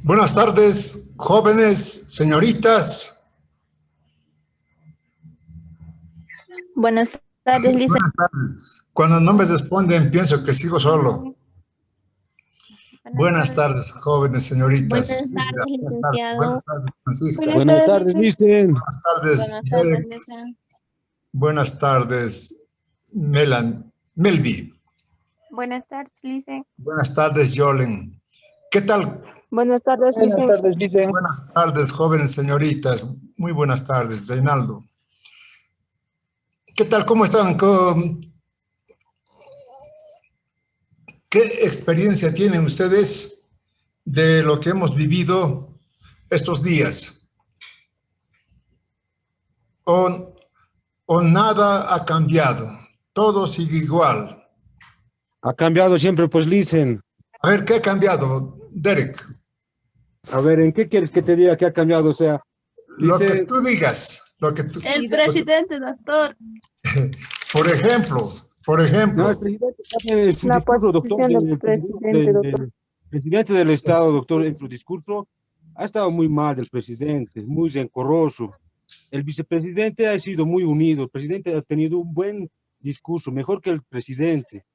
Buenas tardes, jóvenes, señoritas. Buenas tardes, Lisa. Buenas tardes. Cuando no me responden, pienso que sigo solo. Buenas tardes, jóvenes, señoritas. Buenas tardes, licenciado. Buenas tardes, Francisca. Buenas tardes, Listen. Buenas tardes, Buenas tardes, Derek. Lisa. Buenas tardes, Melvi. Buenas tardes, Lisa. Buenas tardes, Yolen. ¿Qué tal? Buenas tardes, Buenas Lisa. tardes, Listen. Buenas tardes, jóvenes, señoritas. Muy buenas tardes, Reinaldo. ¿Qué tal? ¿Cómo están? ¿Qué experiencia tienen ustedes de lo que hemos vivido estos días? ¿O nada ha cambiado? Todo sigue igual. Ha cambiado siempre, pues, Listen. A ver, ¿qué ha cambiado, Derek? A ver, ¿en qué quieres que te diga que ha cambiado? O sea, Lo que Listen, tú digas. El presidente, doctor. Por ejemplo, no, el presidente en su La discurso, doctor, posición del presidente, doctor. el presidente del Estado, doctor, en su discurso, ha estado muy mal del presidente, muy rencoroso. El vicepresidente ha sido muy unido, el presidente ha tenido un buen discurso, mejor que el presidente.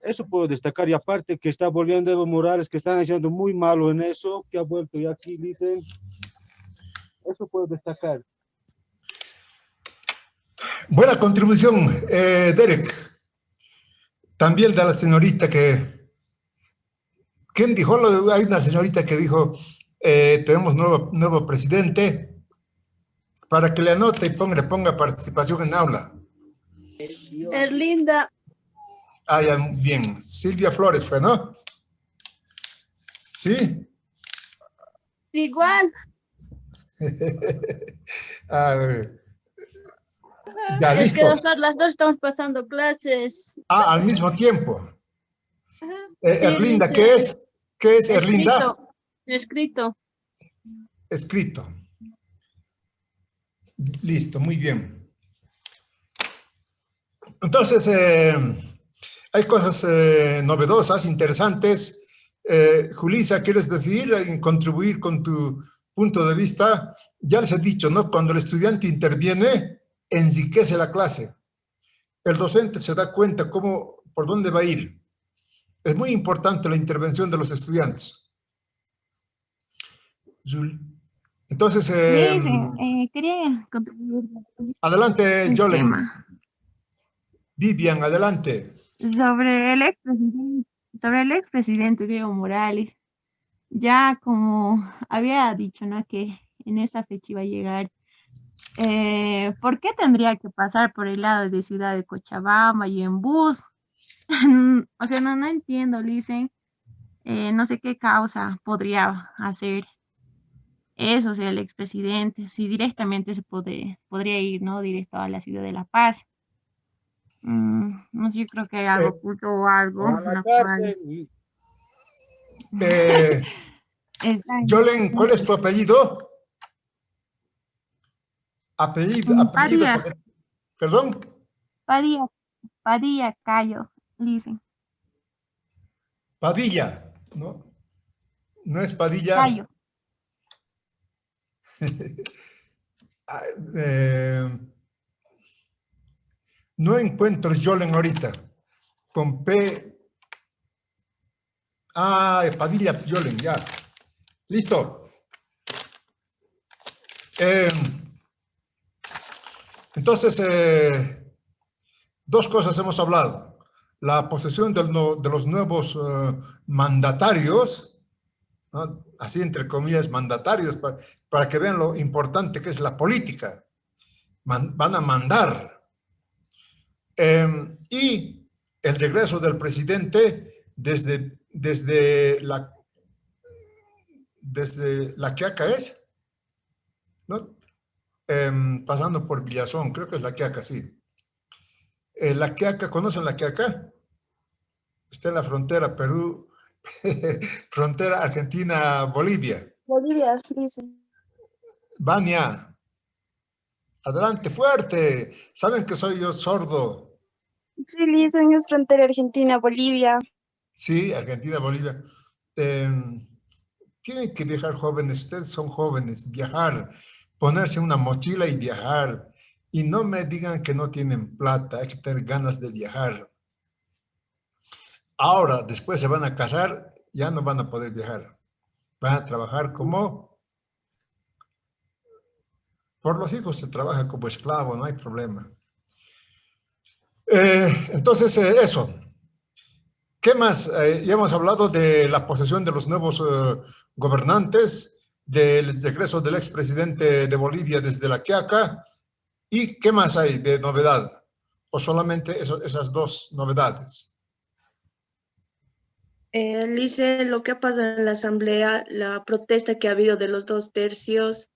Eso puedo destacar, y aparte que está volviendo Evo Morales, que están haciendo muy malo en eso, que ha vuelto y aquí dicen, eso puedo destacar. buena contribución, Derek. También de la señorita ¿quién dijo? Hay una señorita que dijo, tenemos nuevo presidente, para que le anote y le ponga participación en aula. Erlinda. Ah, ya, bien. Silvia Flores fue, ¿no? ¿Sí? Igual. Ya, Es que, listo. doctor, las dos estamos pasando clases. Ah, al mismo tiempo. Sí, Erlinda, dice, ¿qué es? ¿Qué es Erlinda? Escrito. Escrito. Listo, muy bien. Entonces, hay cosas novedosas, interesantes. Julissa, ¿quieres decir, contribuir con tu punto de vista? Ya les he dicho, ¿no? Cuando el estudiante interviene, enriquece la clase. El docente se da cuenta por dónde va a ir. Es muy importante la intervención de los estudiantes. Entonces, Quería contribuir adelante, un Jolen. tema Vivian, adelante. sobre el expresidente Diego Morales. Ya como había dicho, ¿no? Que en esa fecha iba a llegar. ¿Por qué tendría que pasar por el lado de Ciudad de Cochabamba y en bus? O sea, no entiendo, dicen. No sé qué causa podría hacer eso, ser el expresidente, si directamente podría ir, ¿no? Directo a la ciudad de La Paz. No sé, yo creo que hay algo oculto o algo, A la lo cual cárcel. está Jolen, ¿cuál es tu apellido? en Apellido, perdón. Padilla Cayo, dicen. Padilla, ¿no? No es Padilla. Cayo. No encuentro Jolen ahorita. Con P. Ah, Padilla Jolen, ya. Listo. Entonces, dos cosas hemos hablado. La posesión de los nuevos mandatarios, ¿no? Así entre comillas, mandatarios, para que vean lo importante que es la política. Van a mandar. Y el regreso del presidente desde la Quiaca, ¿no? Pasando por Villazón, creo que es la Quiaca, sí. La Quiaca, ¿conocen la Quiaca? Está en la frontera Perú, frontera Argentina-Bolivia. Bolivia, dicen. Vania, adelante, fuerte. Saben que soy yo sordo. Sí, dicen, es frontera Argentina-Bolivia. Sí, Argentina-Bolivia. Tienen que viajar jóvenes, ustedes son jóvenes, viajar, ponerse una mochila y viajar. Y no me digan que no tienen plata, hay que tener ganas de viajar. Ahora, después se van a casar, ya no van a poder viajar. Van a trabajar como, por los hijos se trabaja como esclavo, no hay problema. Entonces, eso. ¿Qué más? Ya hemos hablado de la posesión de los nuevos gobernantes, del regreso del expresidente de Bolivia desde La Quiaca. ¿Y qué más hay de novedad? ¿O solamente esas dos novedades? Lice, lo que ha pasado en la asamblea, la protesta que ha habido de los 2/3.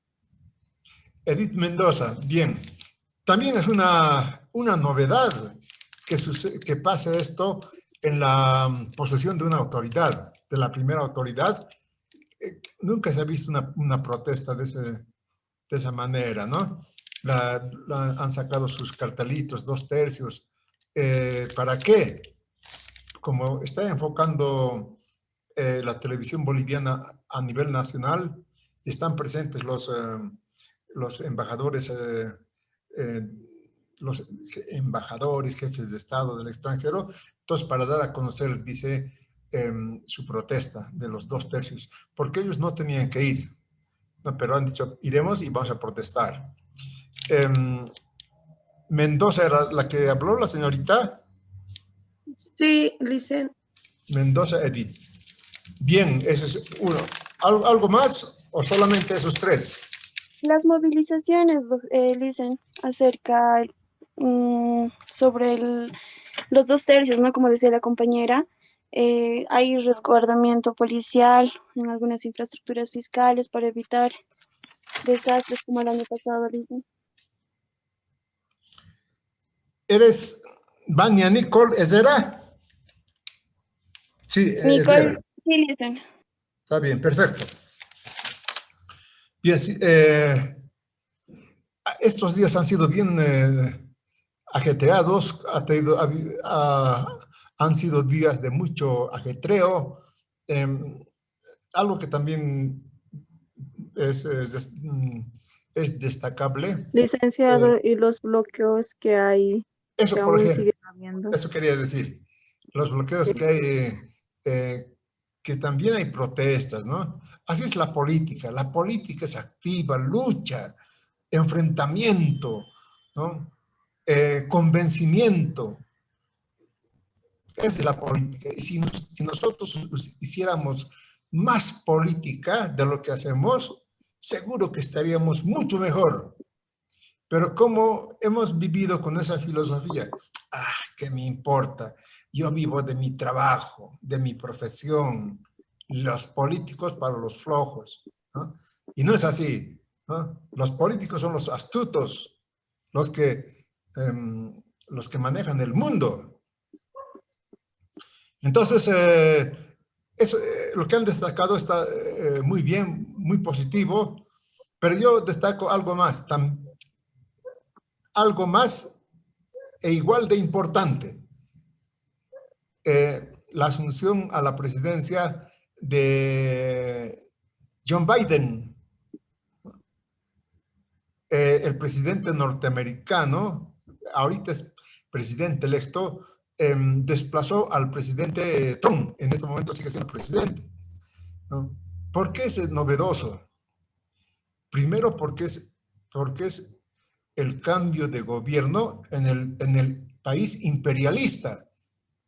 Edith Mendoza, bien. También es una novedad que pase esto en la posesión de una autoridad, de la primera autoridad. Nunca se ha visto una protesta de esa manera, ¿no? Han sacado sus cartelitos, 2/3. ¿Para qué? Como está enfocando la televisión boliviana a nivel nacional, están presentes los embajadores, jefes de Estado del extranjero, entonces para dar a conocer, dice, su protesta de los 2/3, porque ellos no tenían que ir, ¿no? Pero han dicho, iremos y vamos a protestar. Mendoza era la que habló, la señorita. Sí, Lice. Mendoza Edith. Bien, ese es uno. ¿Algo más o solamente esos tres? Las movilizaciones, dicen acerca sobre los 2/3, ¿no? Como decía la compañera, hay resguardamiento policial en algunas infraestructuras fiscales para evitar desastres como el año pasado, dicen. ¿Eres Vania Nicole Ezera? Sí, Nicole, sí, dicen. Está bien, perfecto. Bien, estos días han sido bien ajetreados, han sido días de mucho ajetreo. Algo que también es destacable. Licenciado, y los bloqueos que hay, Eso, que por aún ejemplo, siguen habiendo. eso quería decir. Los bloqueos que hay, que también hay protestas, ¿no? Así es la política. La política es activa, lucha, enfrentamiento, ¿no? Convencimiento. Esa es la política. Y si nosotros hiciéramos más política de lo que hacemos, seguro que estaríamos mucho mejor. Pero como hemos vivido con esa filosofía, ¿qué me importa? Yo vivo de mi trabajo, de mi profesión, los políticos para los flojos, ¿no? Y no es así, ¿no? Los políticos son los astutos, los que manejan el mundo. Entonces, eso, lo que han destacado está muy bien, muy positivo, pero yo destaco algo más, algo más e igual de importante. La asunción a la presidencia de John Biden. El presidente norteamericano, ahorita es presidente electo, desplazó al presidente Trump, en este momento sigue siendo presidente, ¿no? ¿Por qué es novedoso? Primero porque es el cambio de gobierno en el país imperialista,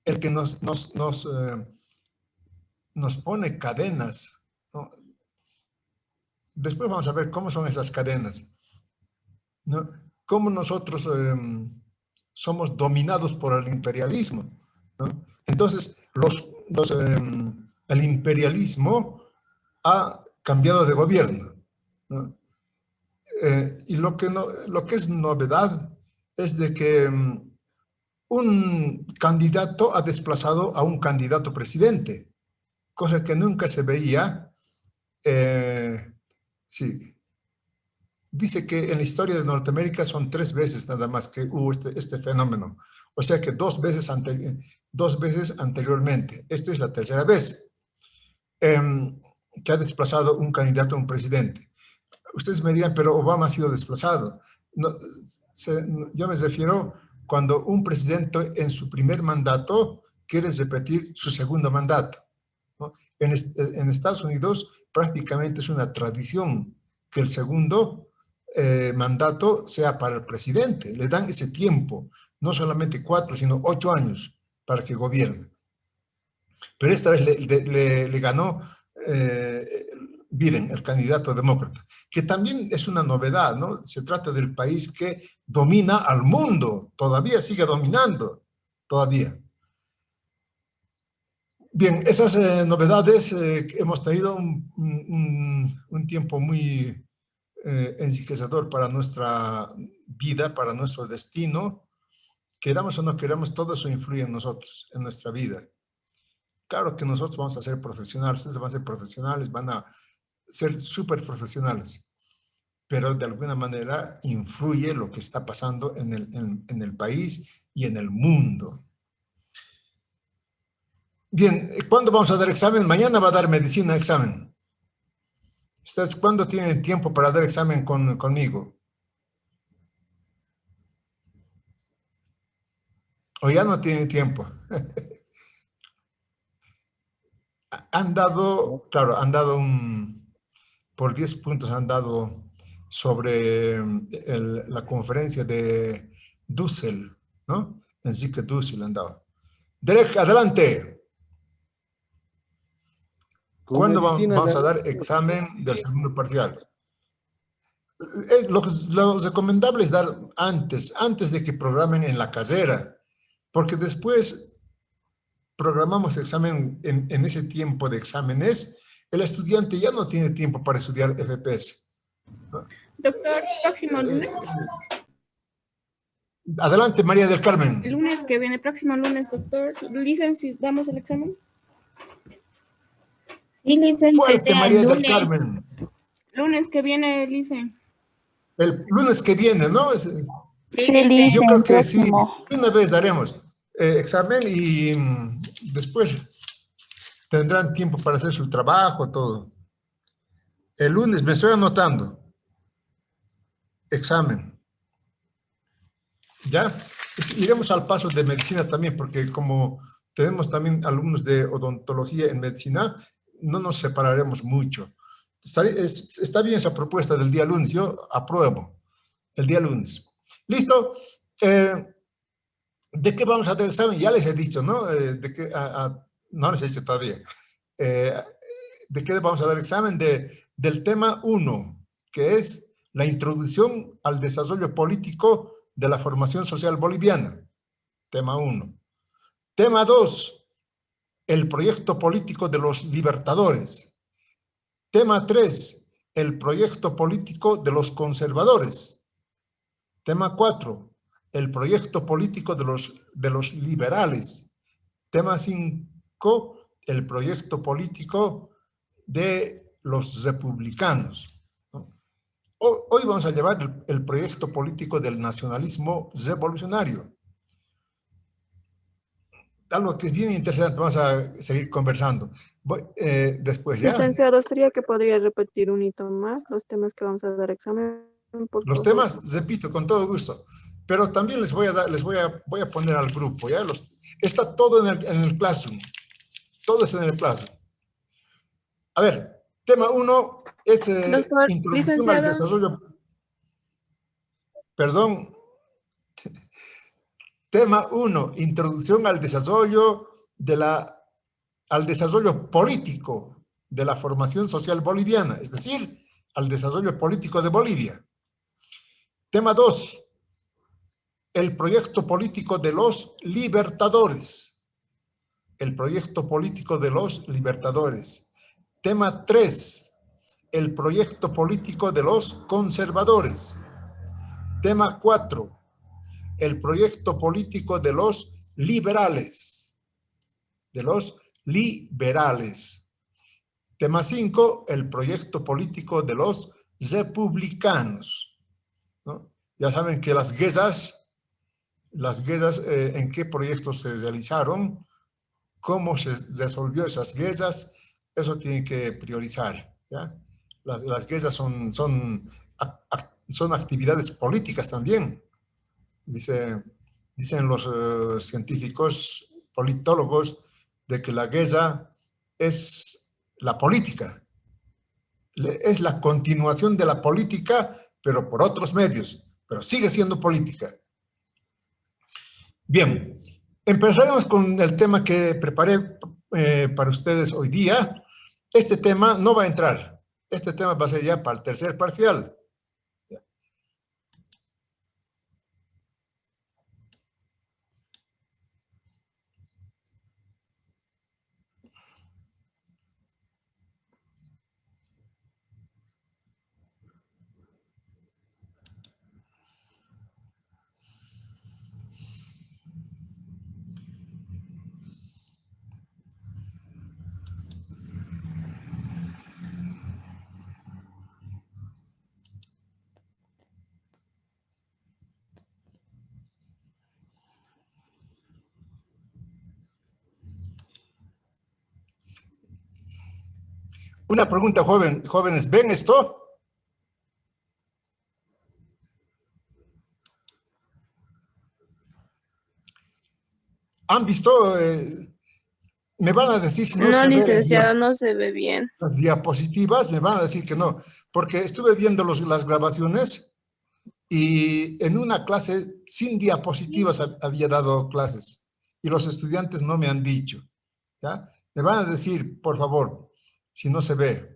el que nos pone cadenas, ¿no? Después vamos a ver cómo son esas cadenas, ¿no? Cómo nosotros somos dominados por el imperialismo, ¿no? Entonces, el imperialismo ha cambiado de gobierno, ¿no? Y lo que es novedad es de que un candidato ha desplazado a un candidato presidente, cosa que nunca se veía. Sí. Dice que en la historia de Norteamérica son 3 veces nada más que hubo este fenómeno. O sea que 2 veces anteriormente. Esta es la tercera vez. que ha desplazado un candidato a un presidente. Ustedes me dirán, pero Obama ha sido desplazado. No, yo me refiero cuando un presidente en su primer mandato quiere repetir su segundo mandato, ¿no? En Estados Unidos prácticamente es una tradición que el segundo mandato sea para el presidente. Le dan ese tiempo, no solamente 4, sino 8 años para que gobierne. Pero esta vez le ganó Biden, el candidato demócrata, que también es una novedad, ¿no? Se trata del país que domina al mundo, todavía sigue dominando, todavía. Bien, esas novedades hemos tenido un tiempo muy enriquecedor para nuestra vida, para nuestro destino. Queramos o no queramos, todo eso influye en nosotros, en nuestra vida. Claro que nosotros vamos a ser profesionales, ustedes van a ser profesionales, van a ser súper profesionales, pero de alguna manera influye lo que está pasando en el país y en el mundo. Bien, ¿cuándo vamos a dar examen? Mañana va a dar medicina examen. ¿Ustedes cuándo tienen tiempo para dar examen conmigo? ¿O ya no tienen tiempo? Han dado, claro, han dado por 10 puntos han dado sobre la conferencia de Dussel, ¿no? Enrique Dussel han dado. Derek, adelante. ¿Cuándo vamos a dar examen del segundo parcial? Lo recomendable es dar antes de que programen en la casera, porque después programamos examen en ese tiempo de exámenes, el estudiante ya no tiene tiempo para estudiar FPS. Doctor, próximo lunes. Adelante, María del Carmen. El lunes que viene, próximo lunes, doctor. Dicen si damos el examen. Sí, licen. Fuerte, María del Carmen. Lunes que viene, dicen. El lunes que viene, ¿no? Sí, licen, yo creo que próximo. Sí, una vez daremos examen y después tendrán tiempo para hacer su trabajo, todo. El lunes me estoy anotando. Examen. ¿Ya? Iremos al paso de medicina también, porque como tenemos también alumnos de odontología en medicina, no nos separaremos mucho. Está bien esa propuesta del día lunes, yo apruebo el día lunes. ¿Listo? ¿De qué vamos a hacer el examen? Ya les he dicho, ¿no? No les he dicho todavía. ¿De qué vamos a dar examen? Del tema 1, que es la introducción al desarrollo político de la formación social boliviana. Tema 1. Tema 2, el proyecto político de los libertadores. Tema 3, el proyecto político de los conservadores. Tema 4, el proyecto político de los liberales. Tema 5, el proyecto político de los republicanos. Hoy vamos a llevar el proyecto político del nacionalismo revolucionario. Algo que es bien interesante, vamos a seguir conversando. Después ya. Licenciado, ¿sería que podría repetir un hito más los temas que vamos a dar examen? Los temas, repito, con todo gusto. Pero también voy a poner al grupo, ¿ya? Está todo en el Classroom. Todo es en el Classroom. A ver, tema 1 es Doctor, introducción al desarrollo. Perdón. Tema 1, introducción al desarrollo al desarrollo político de la formación social boliviana, es decir, al desarrollo político de Bolivia. Tema 2, el proyecto político de los libertadores. El proyecto político de los libertadores. Tema 3, el proyecto político de los conservadores. Tema 4, el proyecto político de los liberales. De los liberales. Tema 5, el proyecto político de los republicanos, ¿no? Ya saben que las guerras, ¿en qué proyectos se realizaron? ¿Cómo se resolvió esas guerras? Eso tiene que priorizar, ¿ya? Las guerras son actividades políticas también. Dicen los científicos, politólogos, de que la guerra es la política, es la continuación de la política, pero por otros medios, pero sigue siendo política. Bien, empezaremos con el tema que preparé para ustedes hoy día. Este tema no va a entrar, este tema va a ser ya para el tercer parcial. Una pregunta, jóvenes, ¿ven esto? ¿Han visto? Me van a decir si no, No, se ve licenciado, no se ve bien. las diapositivas, me van a decir que no, porque estuve viendo las grabaciones y en una clase sin diapositivas había dado clases y los estudiantes no me han dicho, ¿ya? Me van a decir, por favor, si no se ve.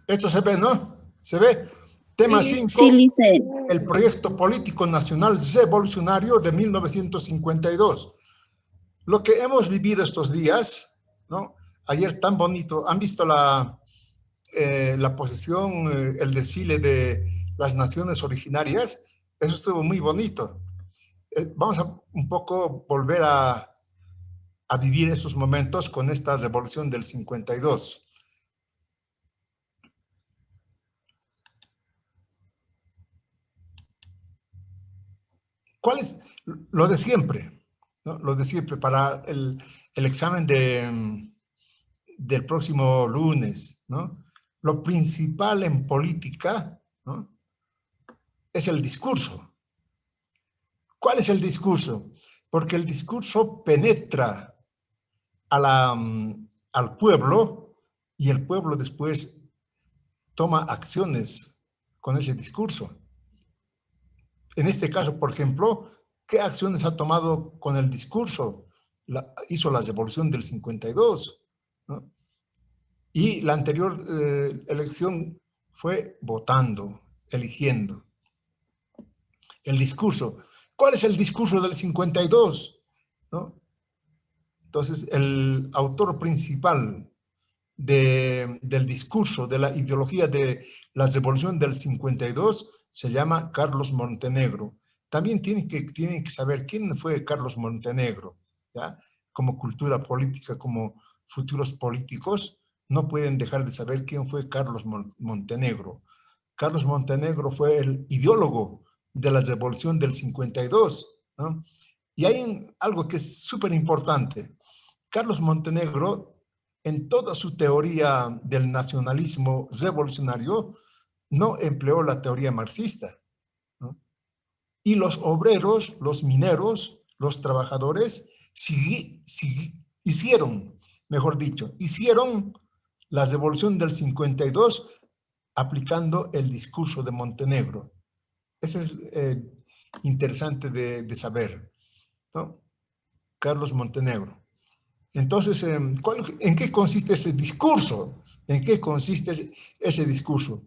Esto se ve, ¿no? ¿Se ve? Tema 5. Sí, Licen. El proyecto político nacional revolucionario de 1952. Lo que hemos vivido estos días, ¿no? Ayer tan bonito, ¿han visto la posesión, el desfile de las naciones originarias? Eso estuvo muy bonito. Vamos a un poco volver a vivir esos momentos con esta revolución del 52. ¿Cuál es lo de siempre? ¿No? Lo de siempre para el examen del próximo lunes, ¿no? Lo principal en política, ¿no?, es el discurso. ¿Cuál es el discurso? Porque el discurso penetra al pueblo y el pueblo después toma acciones con ese discurso. En este caso, por ejemplo, ¿qué acciones ha tomado con el discurso? Hizo la revolución del 52, ¿no? Y la anterior elección fue votando, eligiendo. El discurso. ¿Cuál es el discurso del 52? ¿No? Entonces, el autor principal del discurso, de la ideología de la revolución del 52, se llama Carlos Montenegro. También tienen que saber quién fue Carlos Montenegro, ¿ya? Como cultura política, como futuros políticos, no pueden dejar de saber quién fue Carlos Montenegro. Carlos Montenegro fue el ideólogo de la revolución del 52, ¿no? Y hay algo que es súper importante. Carlos Montenegro, en toda su teoría del nacionalismo revolucionario, no empleó la teoría marxista, ¿no? Y los obreros, los mineros, los trabajadores hicieron la revolución del 52 aplicando el discurso de Montenegro. Eso es interesante de saber, ¿no? Carlos Montenegro. Entonces, ¿en qué consiste ese discurso? ¿En qué consiste ese discurso?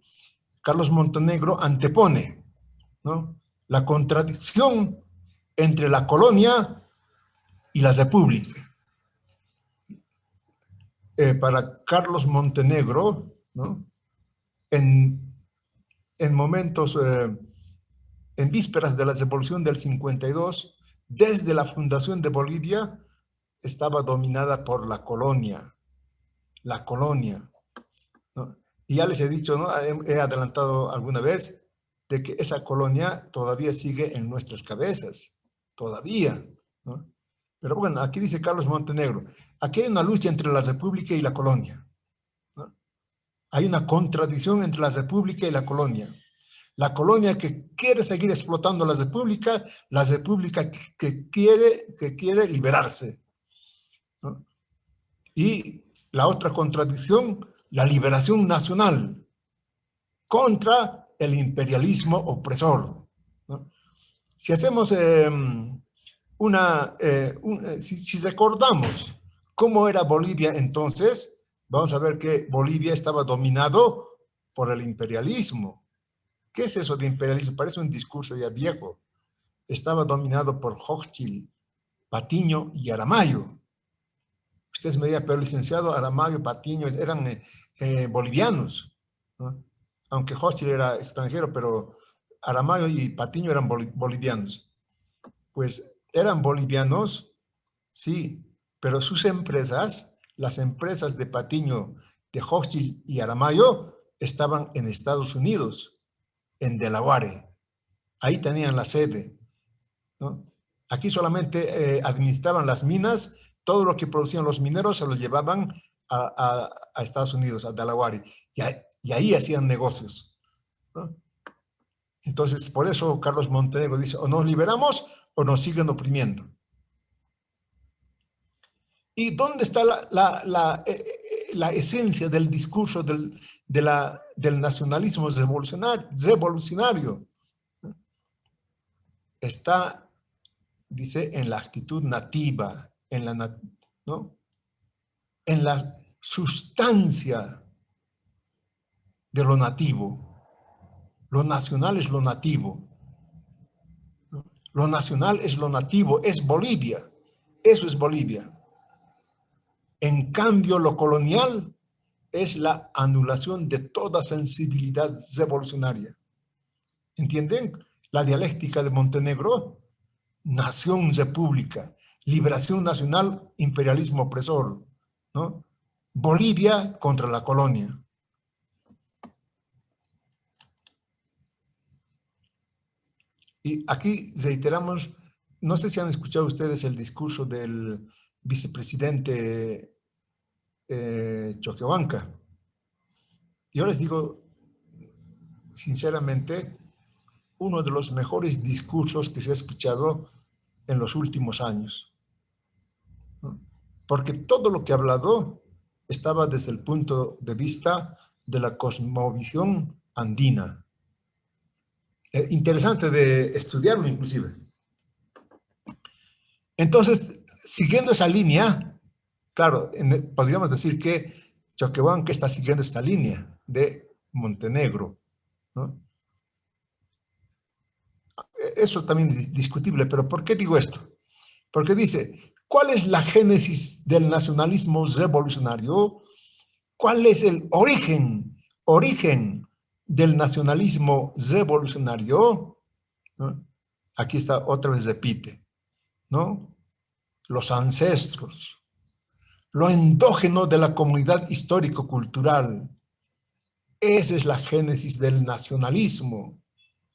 Carlos Montenegro antepone, ¿no?, la contradicción entre la colonia y la república. Para Carlos Montenegro, ¿no?, en momentos, en vísperas de la revolución del 52, desde la fundación de Bolivia, estaba dominada por la colonia, ¿no? Y ya les he dicho, ¿no? He adelantado alguna vez de que esa colonia todavía sigue en nuestras cabezas, todavía, ¿no? Pero bueno, aquí dice Carlos Montenegro, aquí hay una lucha entre la república y la colonia, ¿no? Hay una contradicción entre la república y la colonia. La colonia que quiere seguir explotando la república que quiere liberarse, ¿no? Y la otra contradicción, la liberación nacional contra el imperialismo opresor, ¿no? Si hacemos si recordamos cómo era Bolivia entonces, vamos a ver que Bolivia estaba dominado por el imperialismo. ¿Qué es eso de imperialismo? Parece un discurso ya viejo. Estaba dominado por Hochschild, Patiño y Aramayo. Ustedes me dirán, pero licenciado, Aramayo, Patiño eran bolivianos, ¿no? Aunque Hochschild era extranjero, pero Aramayo y Patiño eran bolivianos. Pues eran bolivianos, sí, pero sus empresas, las empresas de Patiño, de Hochschild y Aramayo, estaban en Estados Unidos, en Delaware. Ahí tenían la sede, ¿no? Aquí solamente administraban las minas, todo lo que producían los mineros se lo llevaban a Estados Unidos, a Delaware, y ahí hacían negocios, ¿no? Entonces, por eso Carlos Montenegro dice, o nos liberamos o nos siguen oprimiendo. ¿Y dónde está la esencia del discurso del nacionalismo revolucionario? Está, dice, en la actitud nativa, ¿no? En la sustancia de lo nativo. Lo nacional es lo nativo, ¿no? Lo nacional es lo nativo, es Bolivia. Eso es Bolivia. En cambio, lo colonial es la anulación de toda sensibilidad revolucionaria. ¿Entienden? La dialéctica de Montenegro, nación, república, liberación nacional, imperialismo opresor, ¿no? Bolivia contra la colonia. Y aquí reiteramos, no sé si han escuchado ustedes el discurso del vicepresidente Choquehuanca. Yo les digo, sinceramente, uno de los mejores discursos que se ha escuchado en los últimos años, ¿no? Porque todo lo que ha hablado estaba desde el punto de vista de la cosmovisión andina. Interesante de estudiarlo inclusive. Entonces, siguiendo esa línea, claro, podríamos decir que Choquehuanca está siguiendo esta línea de Montenegro, ¿no? Eso también es discutible, pero ¿por qué digo esto? Porque dice, ¿cuál es la génesis del nacionalismo revolucionario? ¿Cuál es el origen del nacionalismo revolucionario? ¿No? Aquí está, otra vez repite, ¿no? Los ancestros, lo endógeno de la comunidad histórico-cultural. Esa es la génesis del nacionalismo,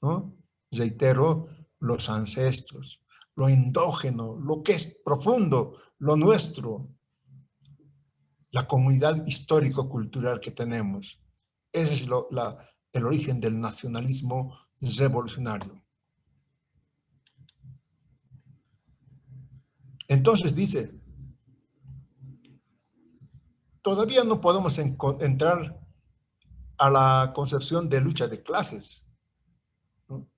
¿no? Reitero, los ancestros, lo endógeno, lo que es profundo, lo nuestro, la comunidad histórico-cultural que tenemos. Ese es el origen del nacionalismo revolucionario. Entonces dice, todavía no podemos entrar a la concepción de lucha de clases, ¿no?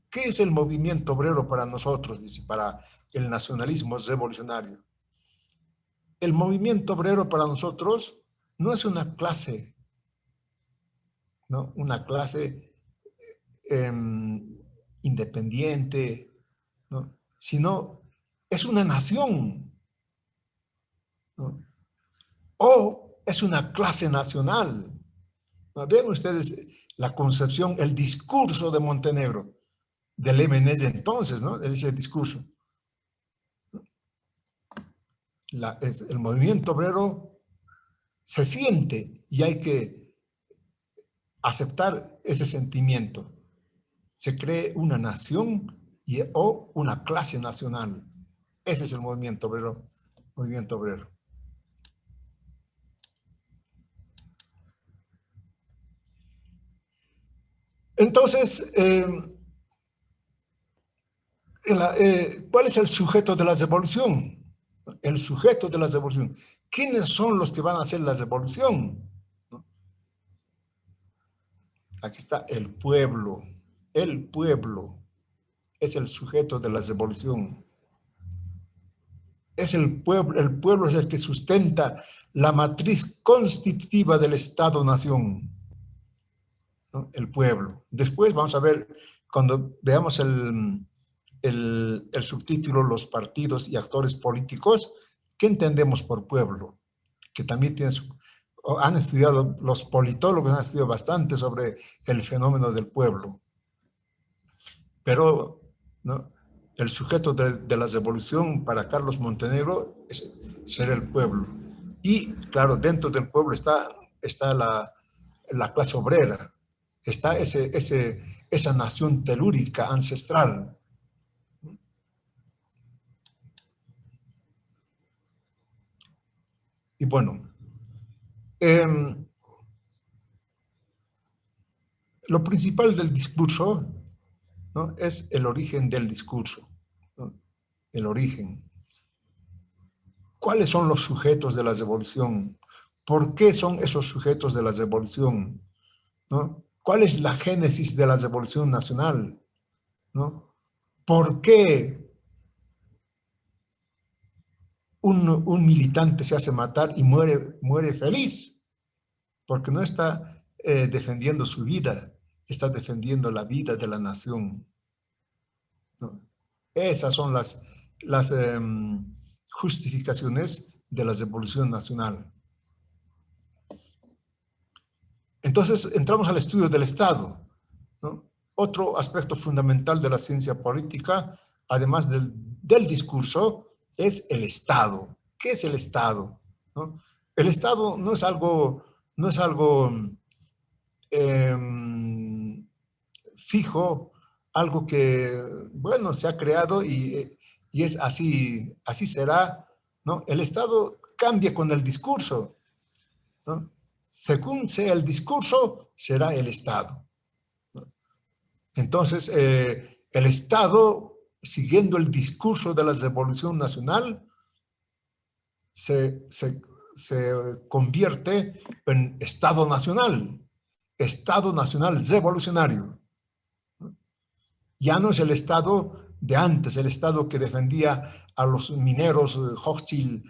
¿Qué es el movimiento obrero para nosotros? Dice, para el nacionalismo revolucionario. El movimiento obrero para nosotros no es una clase, ¿no? Una clase independiente, ¿no? Sino es una nación, ¿no? O es una clase nacional, ¿no? Vean ustedes la concepción, el discurso de Montenegro. del MNS entonces, ¿no? De ese discurso. El movimiento obrero se siente y hay que aceptar ese sentimiento. Se cree una nación o una clase nacional. Ese es el movimiento obrero. Movimiento obrero. Entonces, ¿cuál es el sujeto de la revolución? El sujeto de la revolución. ¿Quiénes son los que van a hacer la revolución? Aquí está el pueblo. El pueblo es el sujeto de la revolución. Es el pueblo es el que sustenta la matriz constitutiva del Estado-Nación, ¿no? El pueblo. Después vamos a ver, cuando veamos el subtítulo, los partidos y actores políticos, ¿qué entendemos por pueblo? Que también han estudiado, los politólogos han estudiado bastante sobre el fenómeno del pueblo. Pero, ¿no?, el sujeto de la revolución para Carlos Montenegro es ser el pueblo. Y, claro, dentro del pueblo está la clase obrera, está esa nación telúrica, ancestral. Y bueno, lo principal del discurso, ¿no?, es el origen del discurso, ¿no? El origen. ¿Cuáles son los sujetos de la revolución? ¿Por qué son esos sujetos de la revolución? ¿No? ¿Cuál es la génesis de la revolución nacional? ¿No? ¿Por qué un militante se hace matar y muere feliz? Porque no está defendiendo su vida, está defendiendo la vida de la nación, ¿no? Esas son las justificaciones de la revolución nacional. Entonces, entramos al estudio del Estado, ¿no? Otro aspecto fundamental de la ciencia política, además del discurso, es el Estado. ¿Qué es el Estado? ¿No? El Estado no es algo fijo, algo que, bueno, se ha creado y es así será, ¿no? El Estado cambia con el discurso, ¿no? Según sea el discurso, será el Estado, ¿no? Entonces, el Estado, siguiendo el discurso de la revolución nacional, se convierte en Estado nacional revolucionario. Ya no es el Estado de antes, el Estado que defendía a los mineros, Hochschild,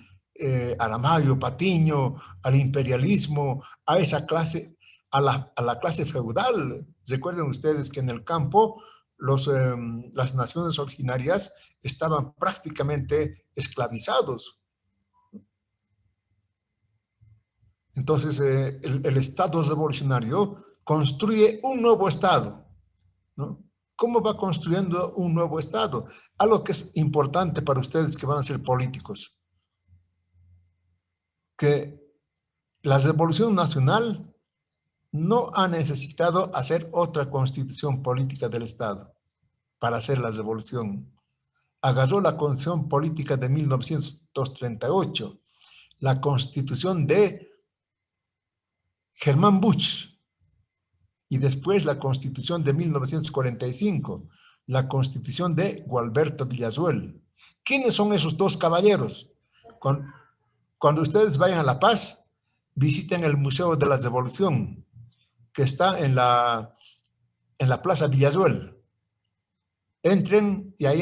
Aramayo, Patiño, al imperialismo, a esa clase, a la clase feudal. Recuerden ustedes que en el campo las naciones originarias estaban prácticamente esclavizados. Entonces, el Estado revolucionario construye un nuevo Estado, ¿no? ¿Cómo va construyendo un nuevo Estado? Algo que es importante para ustedes que van a ser políticos. Que la revolución nacional no ha necesitado hacer otra constitución política del Estado para hacer la revolución. Agarró la constitución política de 1938, la constitución de Germán Busch, y después la Constitución de 1945, la Constitución de Gualberto Villazuel. ¿Quiénes son esos dos caballeros? Cuando ustedes vayan a La Paz, visiten el Museo de la Revolución, que está en la Plaza Villazuel. Entren y ahí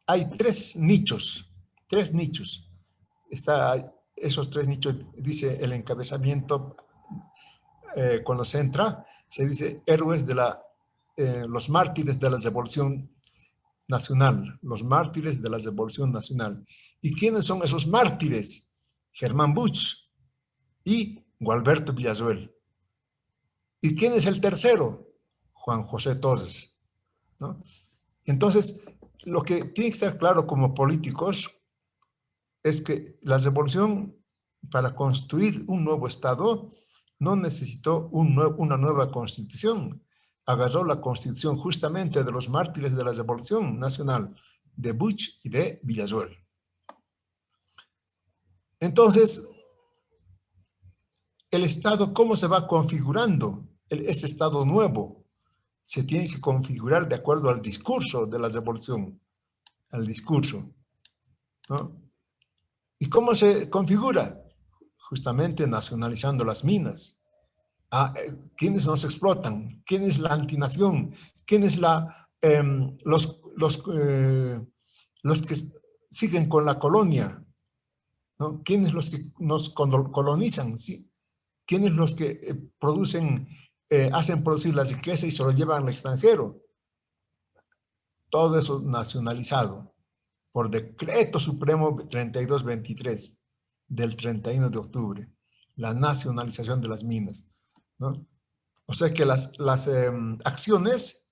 hay tres nichos. Esos tres nichos, dice el encabezamiento. Cuando se entra, se dice héroes de los mártires de la Revolución Nacional, los mártires de la Revolución Nacional. ¿Y quiénes son esos mártires? Germán Busch y Gualberto Villazuel. ¿Y quién es el tercero? Juan José Tozes. ¿no? Entonces, lo que tiene que estar claro como políticos es que la revolución para construir un nuevo Estado no necesitó una nueva constitución. Agarró la constitución justamente de los mártires de la Revolución Nacional, de Buch y de Villasuel. Entonces, el Estado, ¿cómo se va configurando? Ese Estado nuevo se tiene que configurar de acuerdo al discurso de la Revolución, al discurso, ¿no? ¿Y cómo se configura? Justamente nacionalizando las minas. ¿Quiénes nos explotan? ¿Quién es la antinación? ¿Quién es los que siguen con la colonia? ¿No? ¿Quiénes los que nos colonizan? ¿Sí? ¿Quiénes los que hacen producir la riqueza y se lo llevan al extranjero? Todo eso nacionalizado por Decreto Supremo 3223 del 31 de octubre, la nacionalización de las minas, ¿no? O sea que las acciones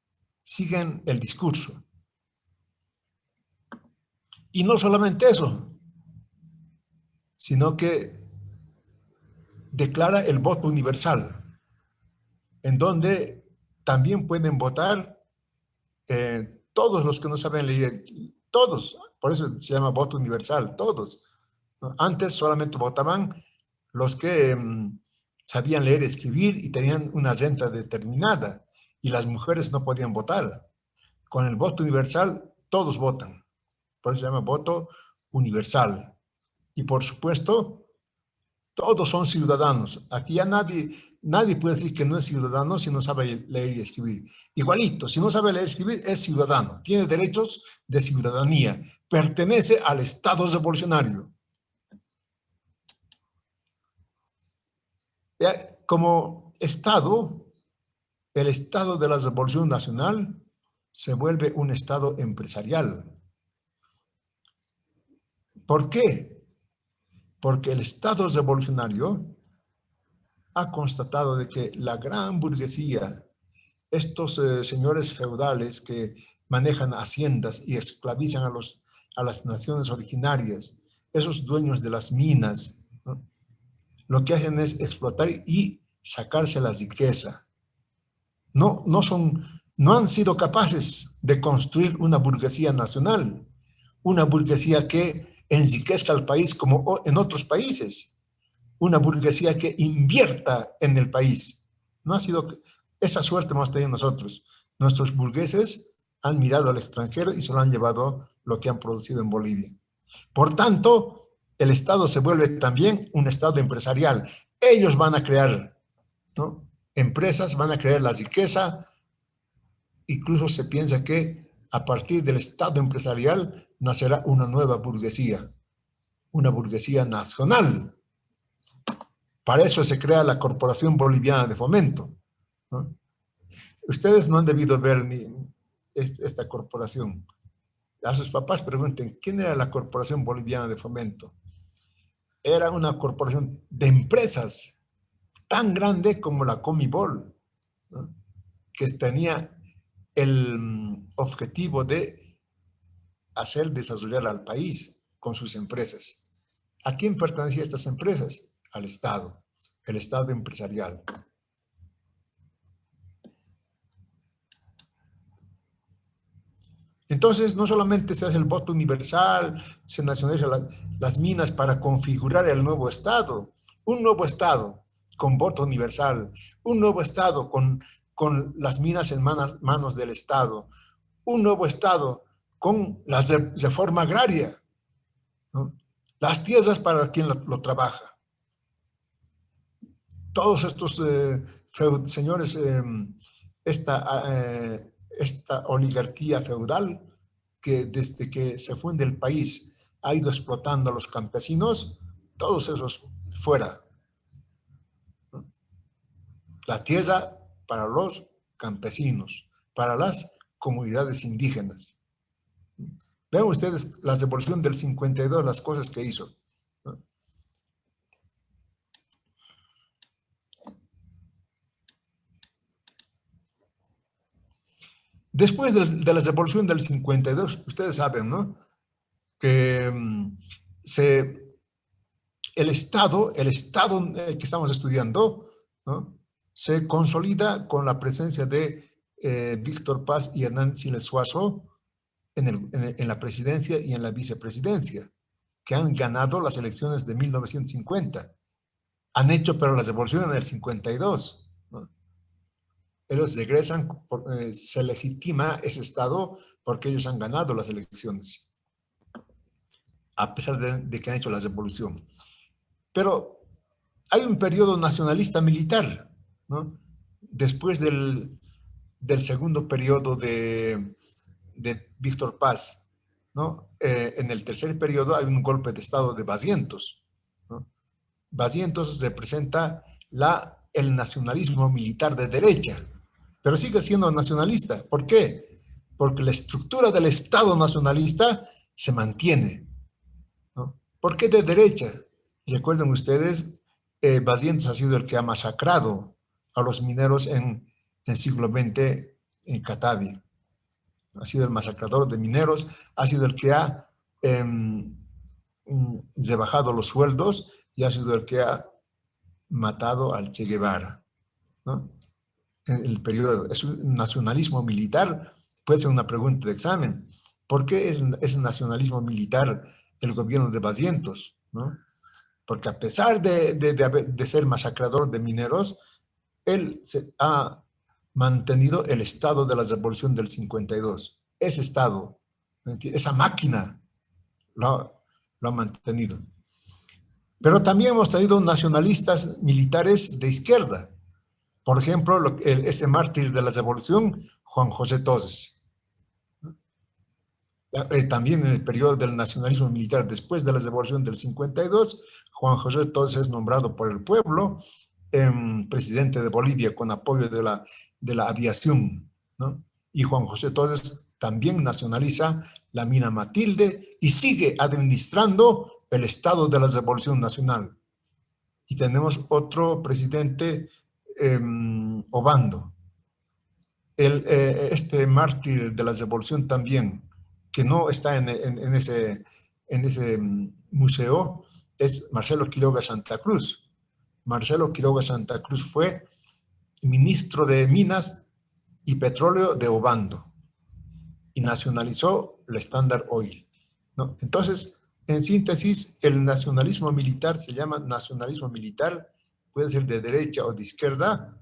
siguen el discurso. Y no solamente eso, sino que declara el voto universal, en donde también pueden votar todos los que no saben leer, todos, por eso se llama voto universal, todos, ¿no? Antes solamente votaban los que sabían leer, escribir y tenían una renta determinada, y las mujeres no podían votar. Con el voto universal, todos votan, por eso se llama voto universal. Y por supuesto, todos son ciudadanos. Aquí ya nadie puede decir que no es ciudadano si no sabe leer y escribir. Igualito, si no sabe leer y escribir, es ciudadano. Tiene derechos de ciudadanía. Pertenece al Estado revolucionario. Como Estado, el Estado de la Revolución Nacional se vuelve un Estado empresarial. ¿Por qué? Porque el Estado revolucionario ha constatado de que la gran burguesía, estos señores feudales que manejan haciendas y esclavizan a las naciones originarias, esos dueños de las minas, ¿no? Lo que hacen es explotar y sacarse la riqueza. No han sido capaces de construir una burguesía nacional, una burguesía que enriquezca al país como en otros países, una burguesía que invierta en el país. No ha sido, esa suerte hemos tenido nosotros. Nuestros burgueses han mirado al extranjero y se lo han llevado lo que han producido en Bolivia. Por tanto, el Estado se vuelve también un Estado empresarial. Ellos van a crear, ¿no?, empresas, van a crear la riqueza. Incluso se piensa que a partir del Estado empresarial nacerá una nueva burguesía, una burguesía nacional. Para eso se crea la Corporación Boliviana de Fomento, ¿no? Ustedes no han debido ver esta corporación. A sus papás pregunten, ¿quién era la Corporación Boliviana de Fomento? Era una corporación de empresas tan grande como la Comibol, ¿no?, que tenía el objetivo de hacer desarrollar al país con sus empresas. ¿A quién pertenecían estas empresas? Al Estado, el Estado empresarial. Entonces, no solamente se hace el voto universal, se nacionalizan las minas para configurar el nuevo Estado, un nuevo Estado con voto universal, un nuevo Estado con las minas en manos del Estado, un nuevo Estado con la reforma agraria, ¿no?, las tierras para quien lo trabaja. Todos estos señores, esta oligarquía feudal que desde que se funde el país ha ido explotando a los campesinos, todos esos fuera, ¿no? La tierra para los campesinos, para las comunidades indígenas. Vean ustedes la revolución del 52, las cosas que hizo, ¿no? Después de la revolución del 52, ustedes saben, ¿no? Que el Estado que estamos estudiando, ¿no?, se consolida con la presencia de Víctor Paz y Hernán Siles Suazo en la presidencia y en la vicepresidencia, que han ganado las elecciones de 1950. Han hecho, pero la revolución en el 52, ¿no? Ellos regresan, se legitima ese Estado porque ellos han ganado las elecciones, a pesar de que han hecho la revolución. Pero hay un periodo nacionalista militar, ¿no? Después del segundo periodo de Víctor Paz, ¿no? En el tercer periodo hay un golpe de Estado de Barrientos, ¿no? Barrientos representa el nacionalismo militar de derecha, pero sigue siendo nacionalista. ¿Por qué? Porque la estructura del Estado nacionalista se mantiene, ¿no? ¿Por qué de derecha? Recuerden ustedes, Barrientos ha sido el que ha masacrado a los mineros en siglo XX en Catavi. Ha sido el masacrador de mineros, ha sido el que ha rebajado los sueldos y ha sido el que ha matado al Che Guevara, ¿no? En el periodo, es un nacionalismo militar. Puede ser una pregunta de examen. ¿Por qué es nacionalismo militar el gobierno de Barrientos, ¿no? Porque a pesar de ser masacrador de mineros, él ha mantenido el Estado de la Revolución del 52. Ese Estado, esa máquina, lo ha mantenido. Pero también hemos tenido nacionalistas militares de izquierda. Por ejemplo, ese mártir de la Revolución, Juan José Toses. También en el periodo del nacionalismo militar, después de la Revolución del 52, Juan José Toses es nombrado por el pueblo presidente de Bolivia con apoyo de la aviación, ¿no? Y Juan José Toses también nacionaliza la mina Matilde y sigue administrando el Estado de la Revolución Nacional. Y tenemos otro presidente, Obando, este mártir de la Revolución también, que no está en ese museo, es Marcelo Quiroga Santa Cruz. Marcelo Quiroga Santa Cruz fue ministro de Minas y Petróleo de Obando y nacionalizó el Standard Oil, ¿no? Entonces, en síntesis, el nacionalismo militar se llama nacionalismo militar, puede ser de derecha o de izquierda,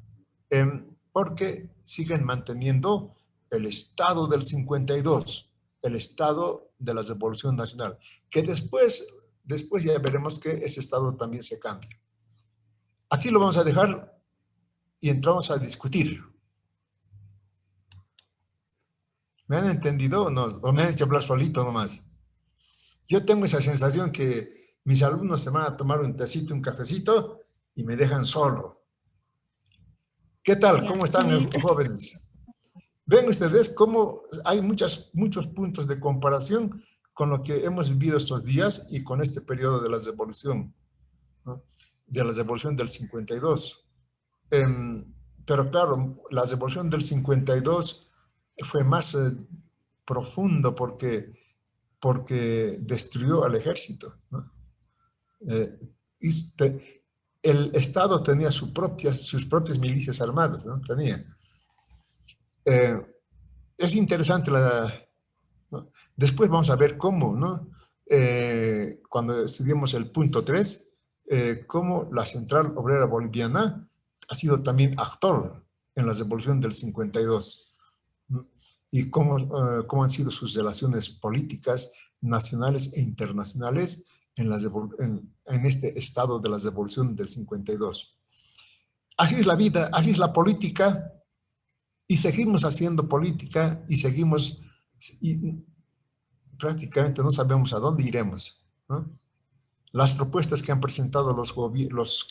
porque siguen manteniendo el Estado del 52, el Estado de la Revolución Nacional, que después ya veremos que ese Estado también se cambia. Aquí lo vamos a dejar y entramos a discutir. ¿Me han entendido o no? ¿O me han hecho hablar solito nomás? Yo tengo esa sensación que mis alumnos se van a tomar un tecito, un cafecito y me dejan solo. ¿Qué tal? ¿Cómo están, jóvenes? Ven ustedes cómo hay muchos puntos de comparación con lo que hemos vivido estos días y con este periodo de la revolución, ¿no? De la revolución del 52. Pero claro, la revolución del 52 fue más profundo porque destruyó al ejército, ¿no? El Estado tenía sus propias milicias armadas, ¿no? Es interesante ¿no? Después vamos a ver cómo, ¿no? Cuando estudiemos el punto 3, cómo la Central Obrera Boliviana ha sido también actor en la revolución del 52, ¿no? Y cómo han sido sus relaciones políticas nacionales e internacionales en este estado de la revolución del 52. Así es la vida, así es la política, y seguimos haciendo política y prácticamente no sabemos a dónde iremos, ¿no? Las propuestas que han presentado los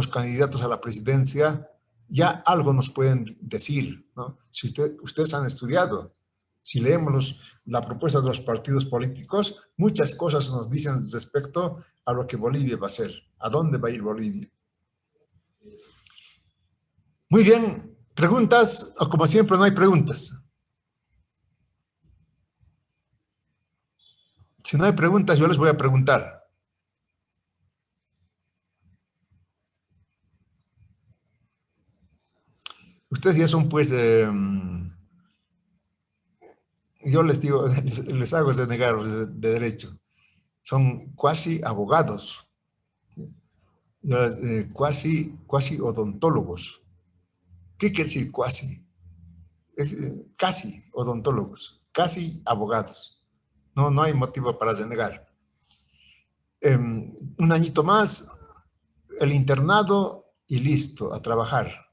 candidatos a la presidencia ya algo nos pueden decir, ¿no? Si ustedes han estudiado, si leemos la propuesta de los partidos políticos, muchas cosas nos dicen respecto a lo que Bolivia va a hacer, a dónde va a ir Bolivia. Muy bien, ¿preguntas? O como siempre no hay preguntas. Si no hay preguntas, yo les voy a preguntar. Ustedes ya son, pues, yo les digo, les hago denegar de derecho. Son cuasi abogados, cuasi odontólogos. ¿Qué quiere decir cuasi? Es casi odontólogos, casi abogados. No hay motivo para denegar. Un añito más, el internado y listo, a trabajar.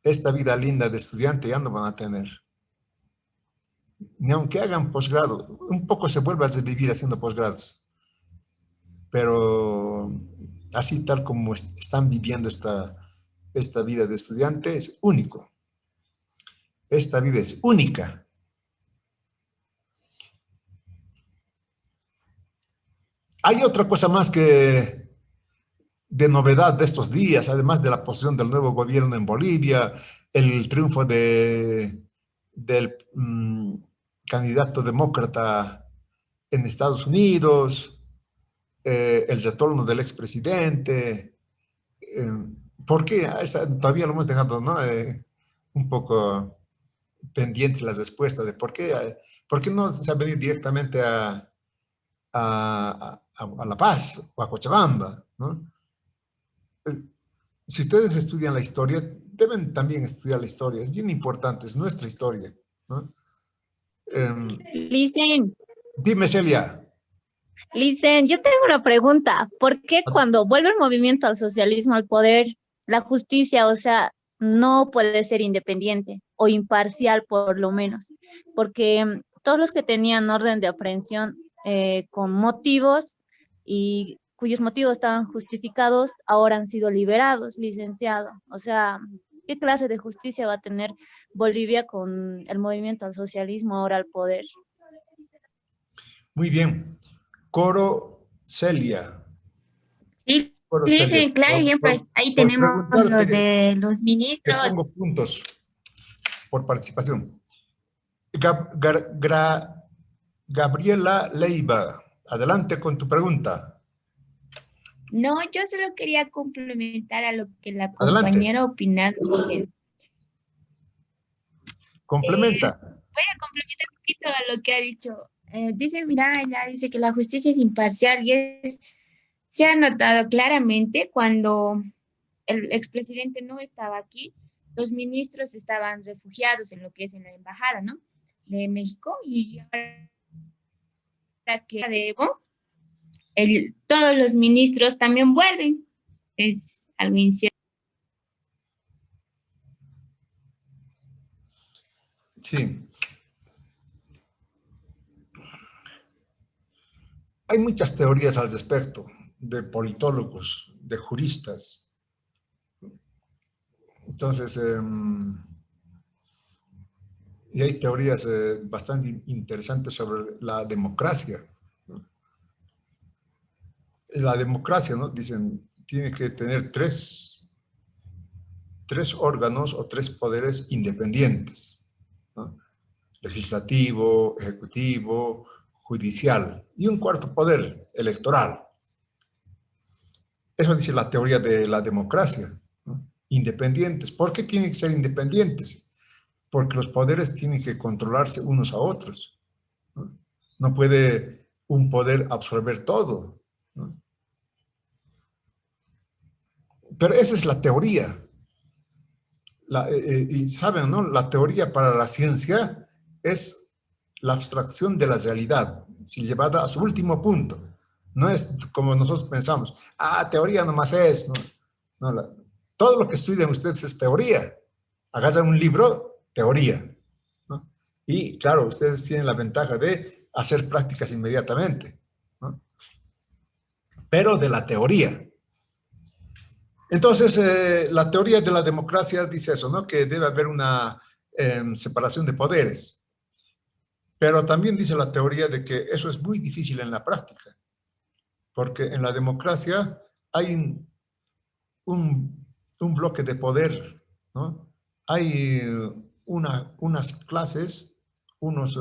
Esta vida linda de estudiante ya no van a tener. Ni aunque hagan posgrado, un poco se vuelve a desvivir haciendo posgrados. Pero así tal como están viviendo esta vida de estudiante es único. Esta vida es única. Hay otra cosa más que de novedad de estos días, además de la posición del nuevo gobierno en Bolivia, el triunfo del candidato demócrata en Estados Unidos, el retorno del expresidente. ¿Por qué? Todavía lo hemos dejado, ¿no? Un poco pendientes las respuestas de por qué no se ha venido directamente a La Paz o a Cochabamba, ¿no? Si ustedes estudian la historia, deben también estudiar la historia. Es bien importante, es nuestra historia, ¿no? Licen, Dime, Celia. Yo tengo una pregunta. ¿Por qué cuando vuelve el movimiento al socialismo al poder, la justicia, o sea, no puede ser independiente o imparcial por lo menos? Porque todos los que tenían orden de aprehensión con motivos y cuyos motivos estaban justificados, ahora han sido liberados, licenciado. O sea, ¿qué clase de justicia va a tener Bolivia con el movimiento al socialismo ahora al poder? Muy bien. Coro Celia. Sí, Coro sí, Celia. sí, claro, y pues ahí tenemos lo de los Te ministros. pongo puntos por participación. Gabriela Leiva, adelante con tu pregunta. No, yo solo quería complementar a lo que la Adelante. compañera opinado. Complementa. Voy a complementar un poquito a lo que ha dicho. Dice, mira, ella dice que la justicia es imparcial y se ha notado claramente cuando el expresidente no estaba aquí, los ministros estaban refugiados en lo que es en la embajada, ¿no? De México, y ahora que de Evo, todos los ministros también vuelven. Es algo incierto. Sí. Hay muchas teorías al respecto, de politólogos, de juristas. Entonces, y hay teorías bastante interesantes sobre la democracia, ¿no? La democracia, ¿no? Dicen, tiene que tener tres órganos o tres poderes independientes, ¿no? Legislativo, ejecutivo, judicial, y un cuarto poder, electoral. Eso dice la teoría de la democracia, ¿no? Independientes. ¿Por qué tienen que ser independientes? Porque los poderes tienen que controlarse unos a otros, ¿no? No puede un poder absorber todo, ¿no? Pero esa es la teoría. Y saben, ¿no? La teoría para la ciencia es la abstracción de la realidad, si llevada a su último punto. No es como nosotros pensamos, teoría nomás es. No, todo lo que estudian ustedes es teoría. Agarran un libro, teoría, ¿no? Y claro, ustedes tienen la ventaja de hacer prácticas inmediatamente, ¿no? Pero de la teoría. Entonces, la teoría de la democracia dice eso, ¿no? Que debe haber una separación de poderes. Pero también dice la teoría de que eso es muy difícil en la práctica, porque en la democracia hay un bloque de poder, ¿no? Hay unas clases, unos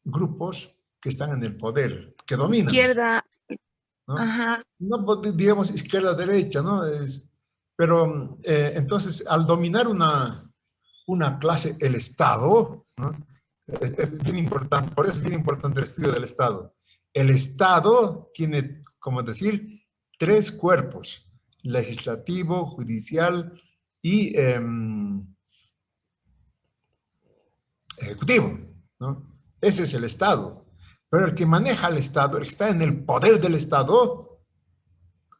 grupos que están en el poder, que dominan. Izquierda. ¿No? Ajá. No digamos izquierda-derecha, ¿no? Pero entonces, al dominar una clase, el Estado, ¿no? Es bien importante, por eso es bien importante el estudio del Estado. El Estado tiene, como decir, 3 cuerpos: legislativo, judicial y ejecutivo, ¿no? Ese es el Estado. Pero el que maneja el Estado, el que está en el poder del Estado,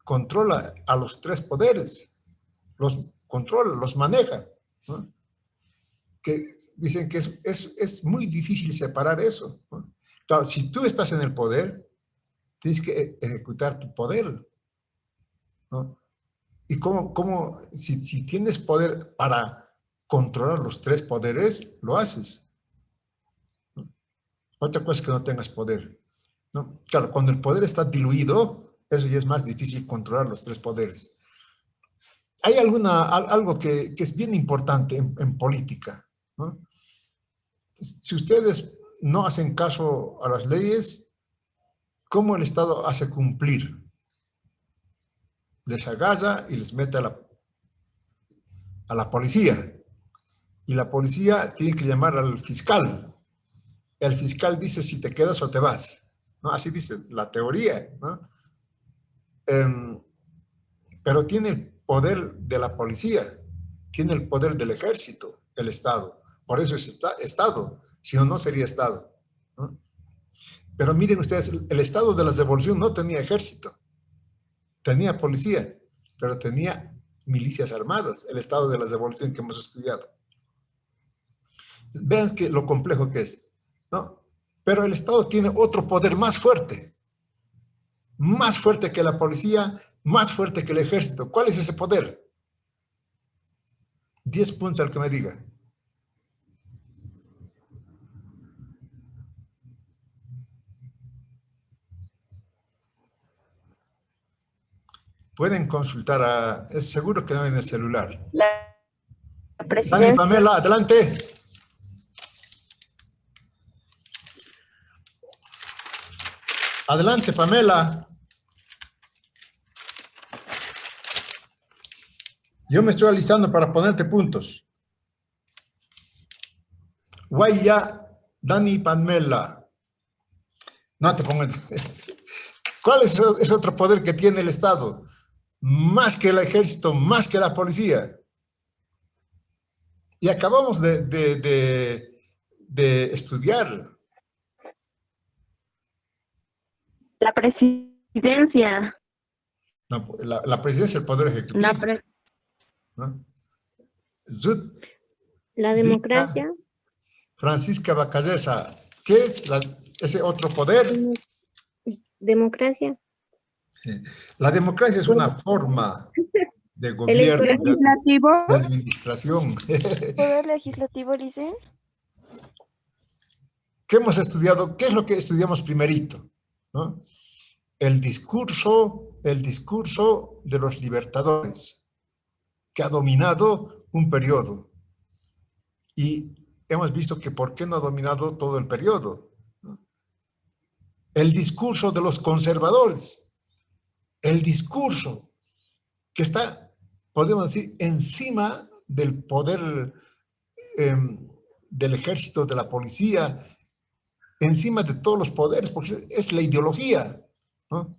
controla a los 3 poderes, los controla, los maneja, ¿no? Que dicen que es muy difícil separar eso, ¿no? Claro, si tú estás en el poder, tienes que ejecutar tu poder, ¿no? Y si tienes poder para controlar los 3 poderes, lo haces, ¿no? Otra cosa es que no tengas poder, ¿no? Claro, cuando el poder está diluido, eso ya es más difícil controlar los 3 poderes. Hay algo que es bien importante en política, ¿no? Si ustedes no hacen caso a las leyes, ¿cómo el Estado hace cumplir? Les agarra y les mete a la policía. Y la policía tiene que llamar al fiscal. El fiscal dice si te quedas o te vas, ¿no? Así dice la teoría, ¿no? Pero tiene el poder de la policía, tiene el poder del ejército, el Estado. Por eso es Estado, si no, no sería Estado, ¿no? Pero miren ustedes, el Estado de la Revolución no tenía ejército, tenía policía, pero tenía milicias armadas, el Estado de la Revolución que hemos estudiado. Vean que lo complejo que es, ¿no? Pero el Estado tiene otro poder más fuerte que la policía, más fuerte que el ejército. ¿Cuál es ese poder? 10 puntos al que me diga. Pueden consultar, es seguro que no en el celular. La Dani, presidencia. Pamela, adelante. Adelante, Pamela. Yo me estoy alistando para ponerte puntos. Guaya, Dani, Pamela. No te pongas. ¿Cuál es ese otro poder que tiene el Estado? Más que el ejército, más que la policía. Y acabamos de estudiar. La presidencia. No, la presidencia es el poder ejecutivo. ¿No? La democracia. Francisca Bacallesa, ¿qué es ese otro poder? Democracia. La democracia es una forma de gobierno, legislativo. de administración. ¿Poder legislativo, dicen? ¿Qué hemos estudiado? ¿Qué es lo que estudiamos primerito? ¿No? El discurso de los libertadores, que ha dominado un periodo. Y hemos visto que por qué no ha dominado todo el periodo, ¿no? El discurso de los conservadores, el discurso que está, podemos decir, encima del poder del ejército, de la policía, encima de todos los poderes, porque es la ideología, ¿no?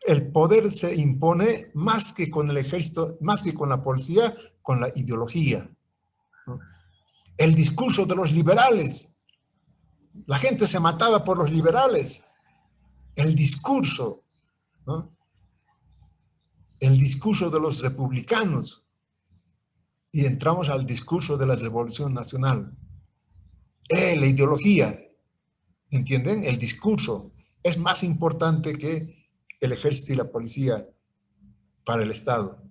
El poder se impone más que con el ejército, más que con la policía, con la ideología, ¿no? El discurso de los liberales, la gente se mataba por los liberales, el discurso, ¿no? El discurso de los republicanos, y entramos al discurso de la Revolución Nacional. La ideología, ¿entienden? El discurso es más importante que el ejército y la policía para el Estado.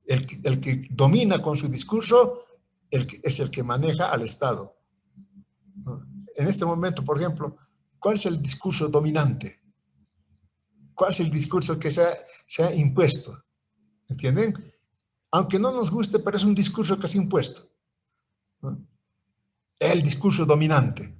El que domina con su discurso es el que maneja al Estado. En este momento, por ejemplo, ¿cuál es el discurso dominante? ¿Cuál es el discurso que se ha impuesto? ¿Entienden? Aunque no nos guste, pero es un discurso que se ha impuesto, ¿no? El discurso dominante.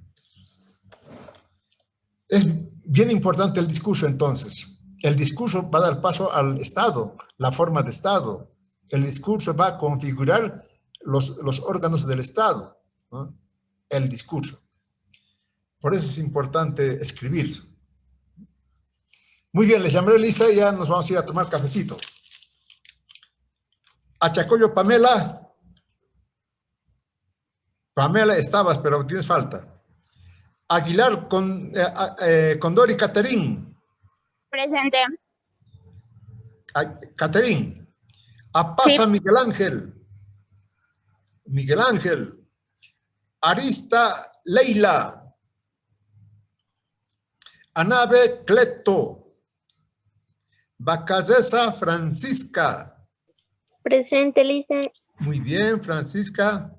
Es bien importante el discurso entonces. El discurso va a dar paso al Estado, la forma de Estado. El discurso va a configurar los órganos del Estado, ¿no? El discurso. Por eso es importante escribir. Muy bien, les llamaré lista y ya nos vamos a ir a tomar cafecito. Achacoyo Pamela. Pamela estabas, pero tienes falta. Aguilar Condori Caterín. Presente. Caterín. Apaza sí. Miguel Ángel. Miguel Ángel. Arista Leila. Anabe Cleto. Bacazesa Francisca. Presente, Lisa. Muy bien, Francisca.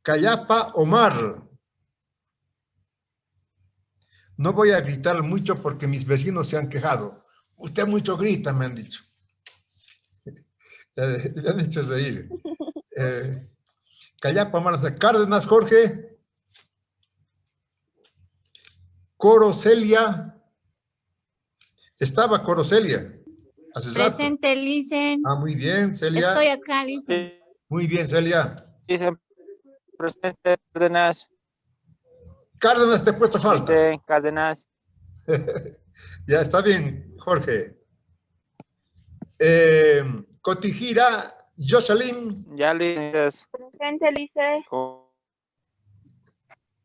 Cayapa Omar. No voy a gritar mucho porque mis vecinos se han quejado. Usted mucho grita, me han dicho. Me han hecho reír. Cayapa Omar. Cárdenas Jorge. Corocelia. Estaba Corocelia. Presente, Licen. Ah, muy bien, Celia. Estoy acá, Licen. Muy bien, Celia. Licen, presente, Cárdenas. Cárdenas, te he puesto falta. Licen, Cárdenas. Ya está bien, Jorge. Cotijira, Jocelyn. Ya, Licen. Presente, Licen.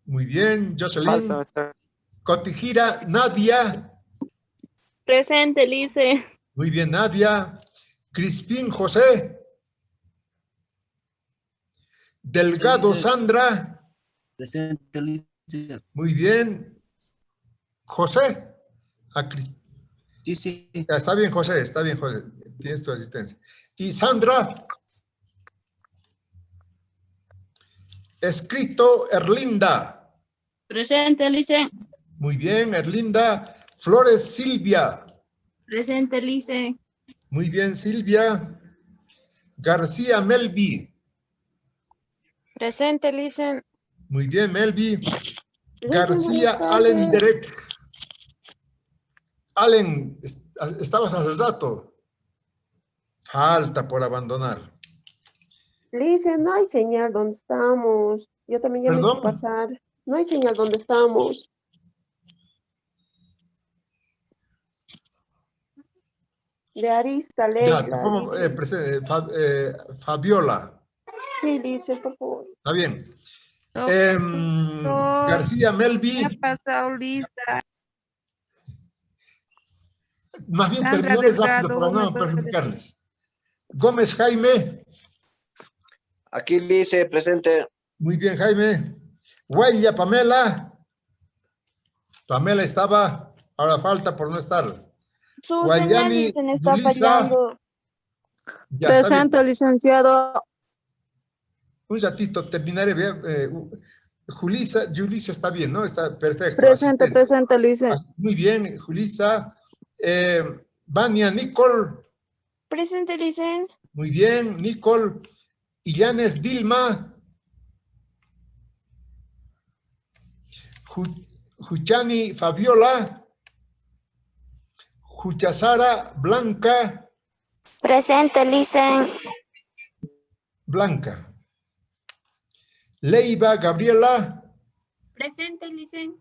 Muy bien, Jocelyn. Cotijira, Nadia. Presente, Licen. Muy bien, Nadia. Crispín José. Delgado Sandra. Presente, Lice. Muy bien. José. Sí, sí. Ya, está bien, José. Tienes tu asistencia. Y Sandra. Escrito Erlinda. Presente, Lice. Muy bien, Erlinda. Flores Silvia. Presente, Lice. Muy bien, Silvia. García Melvi. Presente, Lice. Muy bien, Melvi. García Allen Derek. Allen, estabas hace rato. Falta por abandonar. Lice, no hay señal donde estamos. Yo también ya me hice pasar. No hay señal donde estamos. De Arista, Leila. Fabiola. Sí, Lice, por favor. Está bien. García Melvi. ¿Qué ha pasado, lista? Más bien terminarles rápido para no perjudicarles. Gómez Jaime. Aquí dice presente. Muy bien, Jaime. Huella Pamela. Pamela estaba, ahora falta por no estar. Guayani está fallando. Presente, licenciado. Un ratito, terminaré. Julisa está bien, ¿no? Está perfecto. Presente, presente, Lice. Muy bien, Julisa. Vania Nicole. Presente, Lice. Muy bien, Nicole. Illanes Dilma. Juchani Fabiola. Juchasara Blanca. Presente, Lice. Blanca. Leiva Gabriela. Presente, Lice.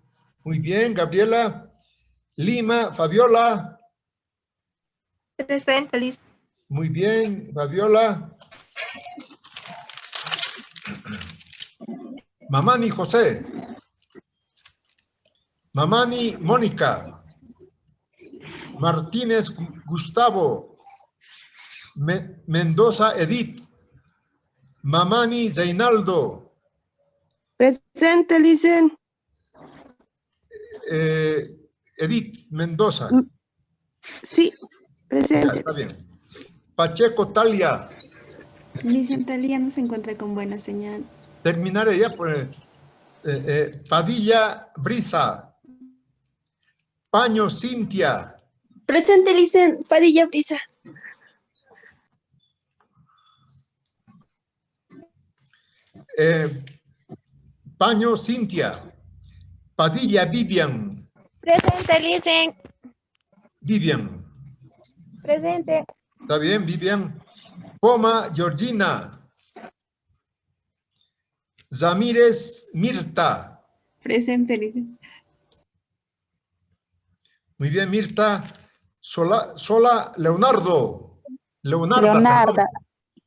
Muy bien, Gabriela. Lima Fabiola. Presente, Lice. Muy bien, Fabiola. Mamani José. Mamani Mónica. Martínez Gustavo. Mendoza Edith. Mamani Zeinaldo. Presente, Lice. Edith Mendoza. Sí, presente. Ya, está bien. Pacheco Talia. Lice, Talia no se encuentra con buena señal. Terminaré ya por Padilla Brisa. Paño Cintia. Presente, Lice. Padilla Brisa. Paño Cintia. Padilla Vivian. Presente, Licen. Vivian. Presente. Está bien, Vivian. Poma, Georgina. Zamírez, Mirta. Presente, Licen. Muy bien, Mirta. Sola, Leonardo. Leonarda.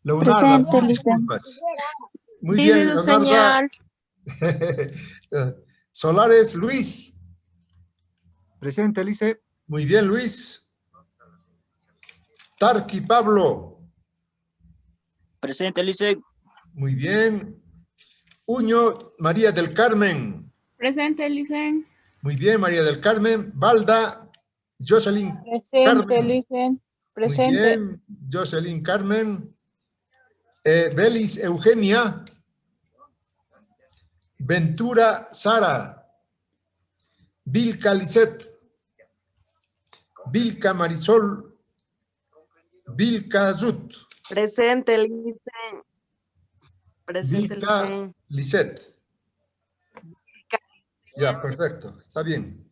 Presente, Licen. Disculpas. Muy bien, Leonardo. Señal. Solares, Luis. Presente, Lice. Muy bien, Luis. Tarqui, Pablo. Presente, Lice. Muy bien. Uño, María del Carmen. Presente, Licen. Muy bien, María del Carmen. Balda, Jocelyn. Presente, Licen. Presente. Muy bien, Jocelyn Carmen. Belis, Eugenia. Ventura, Sara. Vilca, Lisette. Vilca, Marisol. Vilca, Zut. Presente, Licen. Presente, Vilca, Licen. Lisette. Ya, perfecto. Está bien.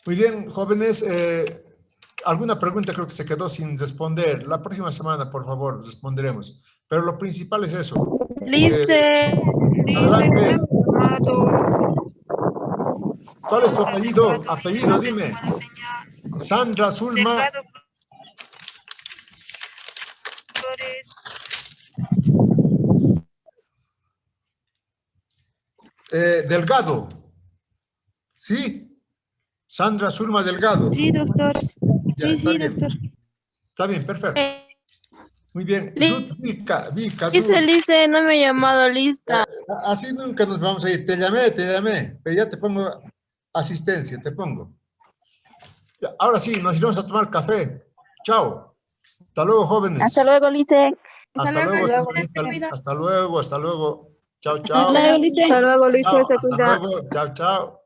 Muy bien, jóvenes. Alguna pregunta creo que se quedó sin responder. La próxima semana, por favor, responderemos. Pero lo principal es eso. Licen. Adelante. ¿Cuál es tu apellido? Apellido, dime. Sandra Zulma. Delgado. ¿Sí? Sandra Zulma Delgado. Sí, doctor. Ya, Sí, está sí, bien. doctor. Está bien, perfecto. Muy bien. Vilca, Lice, no me he llamado lista. Así nunca nos vamos a ir. Te llamé, pero ya te pongo asistencia, te pongo. Ahora sí, nos iremos a tomar café. Chao. Hasta luego, jóvenes. Hasta luego, Lice. Hasta luego. Hasta luego. Chao, chao. Hasta luego, Lice. Hasta luego, chao, chao.